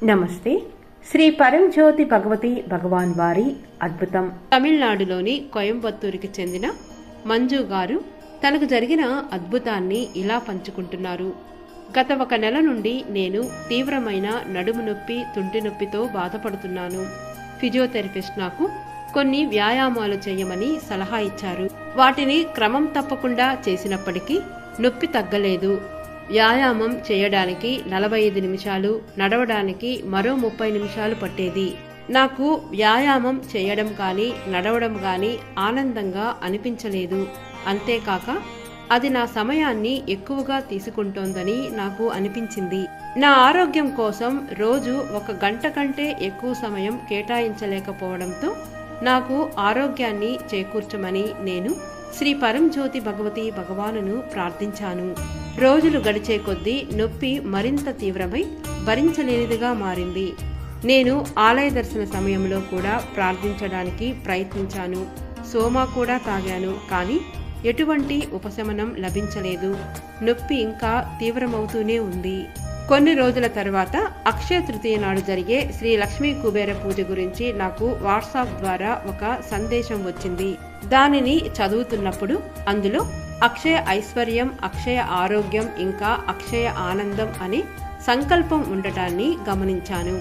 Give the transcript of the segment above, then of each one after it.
నమస్తే. శ్రీ పరంజ్యోతి భగవతి భగవాన్ వారి అద్భుతం. తమిళనాడులోని కోయంబత్తూరుకి చెందిన మంజు గారు తనకు జరిగిన అద్భుతాన్ని ఇలా పంచుకుంటున్నారు. గత 1 నెల నుండి నేను తీవ్రమైన నడుము నొప్పి, తుంటి నొప్పితో బాధపడుతున్నాను. ఫిజియోథెరపిస్ట్ నాకు కొన్ని వ్యాయామాలు చేయమని సలహా ఇచ్చారు. వాటిని క్రమం తప్పకుండా చేసినప్పటికీ నొప్పి తగ్గలేదు. వ్యాయామం చేయడానికి 45 నిమిషాలు, నడవడానికి మరో 30 నిమిషాలు పట్టేది. నాకు వ్యాయామం చేయడం కానీ నడవడం కానీ ఆనందంగా అనిపించలేదు. అంతేకాక అది నా సమయాన్ని ఎక్కువగా తీసుకుంటోందని నాకు అనిపించింది. నా ఆరోగ్యం కోసం రోజు 1 గంట కంటే ఎక్కువ సమయం కేటాయించలేకపోవడంతో నాకు ఆరోగ్యాన్ని చేకూర్చమని నేను శ్రీ పరంజ్యోతి భగవతి భగవానును ప్రార్థించాను. రోజులు గడిచే కొద్దీ నొప్పి మరింత తీవ్రమై భరించలేనిదిగా మారింది. నేను ఆలయ దర్శన సమయంలో కూడా ప్రార్థించడానికి ప్రయత్నించాను. సోమా కూడా తాగాను, కానీ ఎటువంటి ఉపశమనం లభించలేదు. నొప్పి ఇంకా తీవ్రమవుతూనే ఉంది. కొన్ని రోజుల తర్వాత అక్షయ తృతీయ నాడు జరిగే శ్రీ లక్ష్మీ కుబేర పూజ గురించి నాకు వాట్సాప్ ద్వారా ఒక సందేశం వచ్చింది. దానిని చదువుతున్నప్పుడు అందులో అక్షయ ఐశ్వర్యం, అక్షయ ఆరోగ్యం, ఇంకా అక్షయ ఆనందం అనే సంకల్పం ఉండటాన్ని గమనించాను.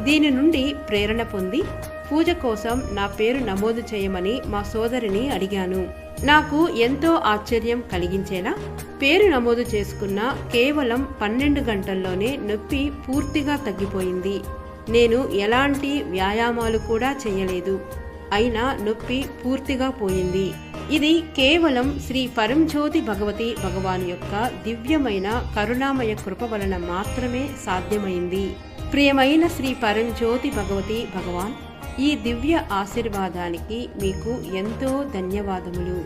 దీని నుండి ప్రేరణ పొంది పూజ కోసం నా పేరు నమోదు చేయమని మా సోదరిని అడిగాను. నాకు ఎంతో ఆశ్చర్యం కలిగించేలా పేరు నమోదు చేసుకున్న కేవలం 12 గంటల్లోనే నొప్పి పూర్తిగా తగ్గిపోయింది. నేను ఎలాంటి వ్యాయామాలు కూడా చేయలేదు, అయినా నొప్పి పూర్తిగా పోయింది. ఇది కేవలం శ్రీ పరంజ్యోతి భగవతి భగవాన్ యొక్క దివ్యమైన కరుణామయ కృప వలన మాత్రమే సాధ్యమైంది. ప్రియమైన శ్రీ పరంజ్యోతి భగవతి భగవాన్, ఈ దివ్య ఆశీర్వాదానికి మీకు ఎంతో ధన్యవాదములు.